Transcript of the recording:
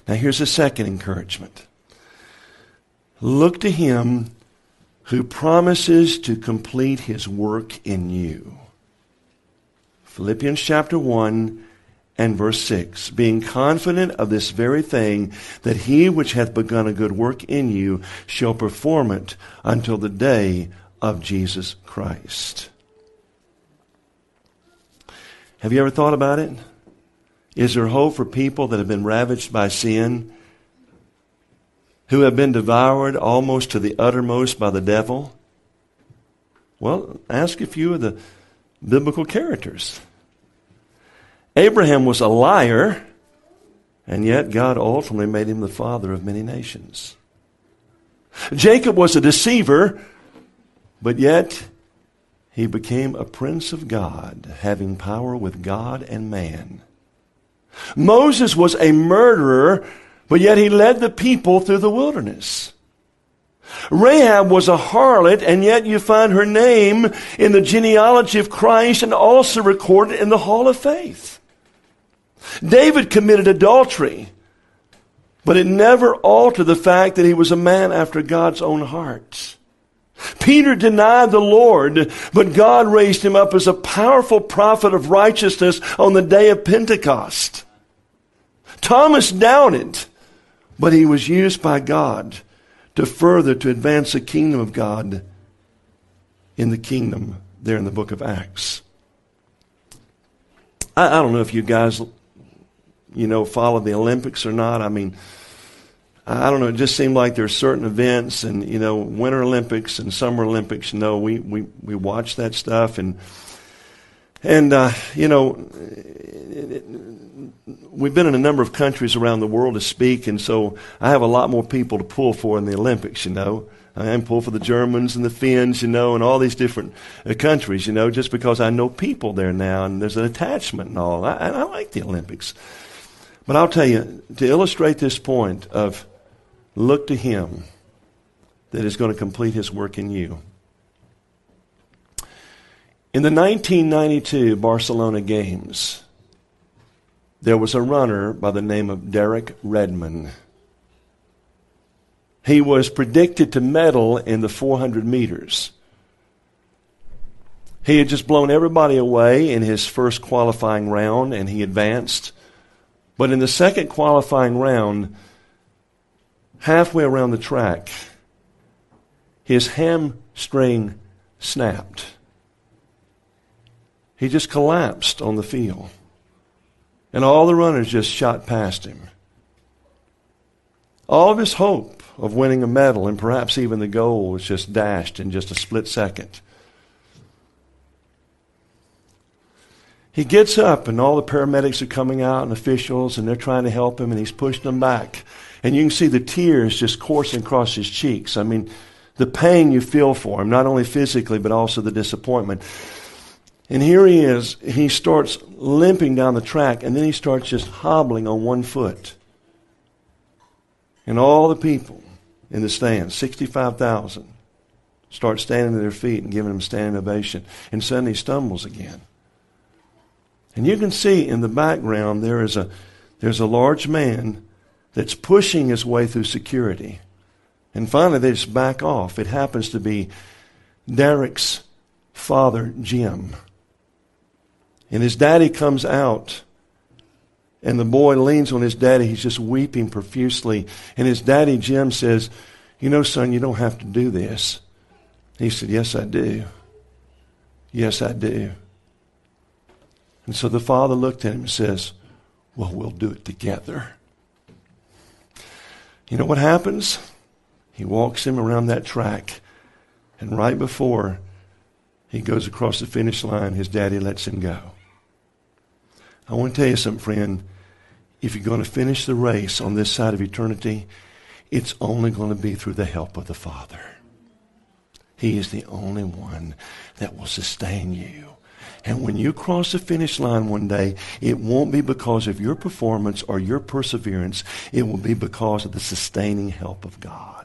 Now here's the second encouragement. Look to him who promises to complete his work in you. Philippians chapter 1 and verse 6. Being confident of this very thing, that he which hath begun a good work in you shall perform it until the day of Jesus Christ. Have you ever thought about it? Is there hope for people that have been ravaged by sin, who have been devoured almost to the uttermost by the devil? Well, ask a few of the biblical characters. Abraham was a liar, and yet God ultimately made him the father of many nations. Jacob was a deceiver, but yet he became a prince of God, having power with God and man. Moses was a murderer, but yet he led the people through the wilderness. Rahab was a harlot, and yet you find her name in the genealogy of Christ and also recorded in the Hall of Faith. David committed adultery, but it never altered the fact that he was a man after God's own heart. Peter denied the Lord, but God raised him up as a powerful prophet of righteousness on the day of Pentecost. Thomas doubted, but he was used by God to advance the kingdom of God in the kingdom there in the book of Acts. I don't know if you guys, follow the Olympics or not. I mean, I don't know. It just seemed like there are certain events and, Winter Olympics and Summer Olympics, we watch that stuff and we've been in a number of countries around the world to speak, and so I have a lot more people to pull for in the Olympics, I pull for the Germans and the Finns, and all these different countries, just because I know people there now, and there's an attachment and all. I like the Olympics. But I'll tell you, to illustrate this point of look to him that is going to complete his work in you. In the 1992 Barcelona Games, there was a runner by the name of Derek Redmond. He was predicted to medal in the 400 meters. He had just blown everybody away in his first qualifying round, and he advanced. But in the second qualifying round, halfway around the track, his hamstring snapped. He just collapsed on the field. And all the runners just shot past him. All of his hope of winning a medal and perhaps even the goal was just dashed in just a split second. He gets up and all the paramedics are coming out and officials and they're trying to help him and he's pushing them back. And you can see the tears just coursing across his cheeks. I mean, the pain you feel for him, not only physically but also the disappointment. And here he is, he starts limping down the track, and then he starts just hobbling on one foot. And all the people in the stands, 65,000, start standing to their feet and giving him standing ovation. And suddenly he stumbles again. And you can see in the background there's a large man that's pushing his way through security. And finally they just back off. It happens to be Derek's father, Jim. And his daddy comes out, and the boy leans on his daddy. He's just weeping profusely. And his daddy, Jim, says, son, you don't have to do this. He said, yes, I do. Yes, I do. And so the father looked at him and says, well, we'll do it together. You know what happens? He walks him around that track, and right before he goes across the finish line, his daddy lets him go. I want to tell you something, friend. If you're going to finish the race on this side of eternity, it's only going to be through the help of the Father. He is the only one that will sustain you. And when you cross the finish line one day, it won't be because of your performance or your perseverance. It will be because of the sustaining help of God.